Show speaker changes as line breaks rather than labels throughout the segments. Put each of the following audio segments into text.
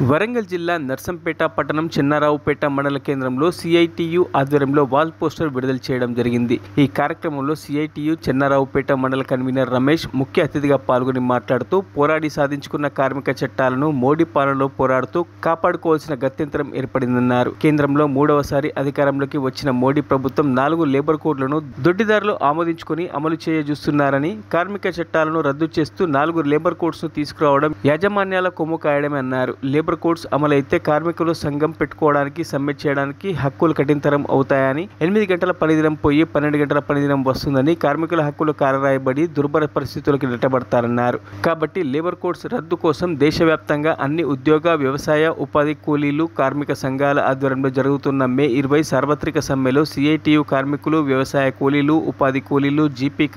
వరంగల్ జిల్లా నర్సంపేట పట్టణం చెన్నారావుపేట మండల కేంద్రంలో సిఐటియు ఆధ్వర్యంలో వాల్ పోస్టర్ విడుదల చేయడం జరిగింది। ఈ కార్యక్రమంలో సిఐటియు చెన్నారావుపేట మండల కన్వీనర్ రమేష్ ముఖ్య అతిథిగా పాల్గొని మాట్లాడుతూ పోరాడి సాధించుకున్న కార్మిక చట్టాలను మోడీ పాలనలో పోరాడుతూ కాపాడుకోవాల్సిన గత్యంతరం ఏర్పడిందన్నారు। కేంద్రంలో మూడవసారి అధికారంలోకి వచ్చిన మోడీ ప్రభుత్వం 4 లేబర్ కోడ్లను దొడ్డిదారులు ఆమోదించుకొని అమలు చేయజూస్తున్నారని, కార్మిక చట్టాలను రద్దు చేస్తూ 4 లేబర్ కోడ్స్ ను తీసుకురావడం యాజమాన్యాల కొమ్ము కాయడమే అన్నారు। లేబర్ కోడ్స్ అమలైతే కార్మికులు సంఘం పెట్టుకోవడానికి, సమ్మె చేయడానికి హక్కులు కఠినతరం అవుతాయని, 8 గంటల పనిదినం పోయి 12 గంటల పనిదినం వస్తుందని, కార్మికుల హక్కులు కారరాయబడి దుర్భర పరిస్థితులకు నెట్టబడతారన్నారు। కాబట్టి లేబర్ కోడ్స్ రద్దు కోసం దేశవ్యాప్తంగా అన్ని ఉద్యోగ, వ్యవసాయ, ఉపాధి కూలీలు కార్మిక సంఘాల ఆధ్వర్యంలో జరుగుతున్న మే 20 సార్వత్రిక సమ్మెలో సిఐటియు కార్మికులు, వ్యవసాయ కూలీలు, ఉపాధి కూలీలు, జీపీ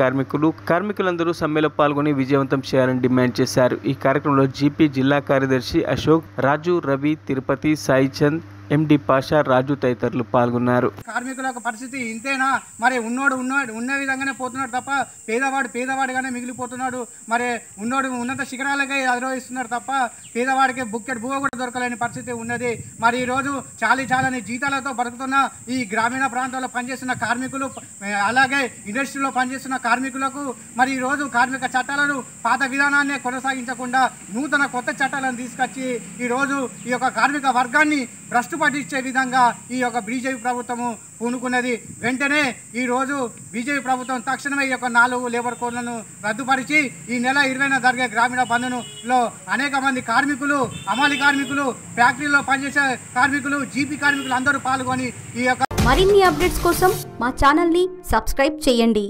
కార్మికులందరూ సమ్మెలో పాల్గొని విజయవంతం చేయాలని డిమాండ్ చేశారు। ఈ కార్యక్రమంలో జీపీ జిల్లా కార్యదర్శి అశోక్, రాజు, రవి, తిరుపతి, సాయిచంద్, ఎండి పాషా, రాజు తదితరులు పాల్గొన్నారు।
కార్మికుల పరిస్థితి ఇంతేనా? మరి ఉన్నోడు ఉన్న విధంగానే పోతున్నాడు తప్ప పేదవాడిగానే మిగిలిపోతున్నాడు। మరి ఉన్నోడు ఉన్నత శిఖరాలకే అధిరోహిస్తున్నాడు తప్ప పేదవాడికి బుక్కెట్ బువ్వ కూడా దొరకలేని పరిస్థితి ఉన్నది। మరి ఈరోజు చాలని జీతాలతో బతుకుతున్న ఈ గ్రామీణ ప్రాంతాల్లో పనిచేస్తున్న కార్మికులు, అలాగే ఇండస్ట్రీలో పనిచేస్తున్న కార్మికులకు మరి ఈరోజు కార్మిక చట్టాలను పాత విధానాన్ని కొనసాగించకుండా నూతన కొత్త చట్టాలను తీసుకొచ్చి ఈరోజు ఈ యొక్క కార్మిక వర్గాన్ని భ్రష్టు పట్టించే విధంగా ఈ యొక్క బీజేపీ ప్రభుత్వము పూనుకున్నది। వెంటనే ఈరోజు బీజేపీ ప్రభుత్వం తక్షణమే ఈ యొక్క 4 లేబర్ కోడ్లను రద్దుపరిచి ఈ నెల 20న జరిగే గ్రామీణ బంధులో అనేక మంది కార్మికులు, అమలు కార్మికులు, ఫ్యాక్టరీలో పనిచేసే కార్మికులు, జీపీ కార్మికులు అందరూ పాల్గొని ఈ యొక్క
మరిన్ని అప్డేట్స్ కోసం మా ఛానల్ని సబ్స్క్రైబ్ చేయండి।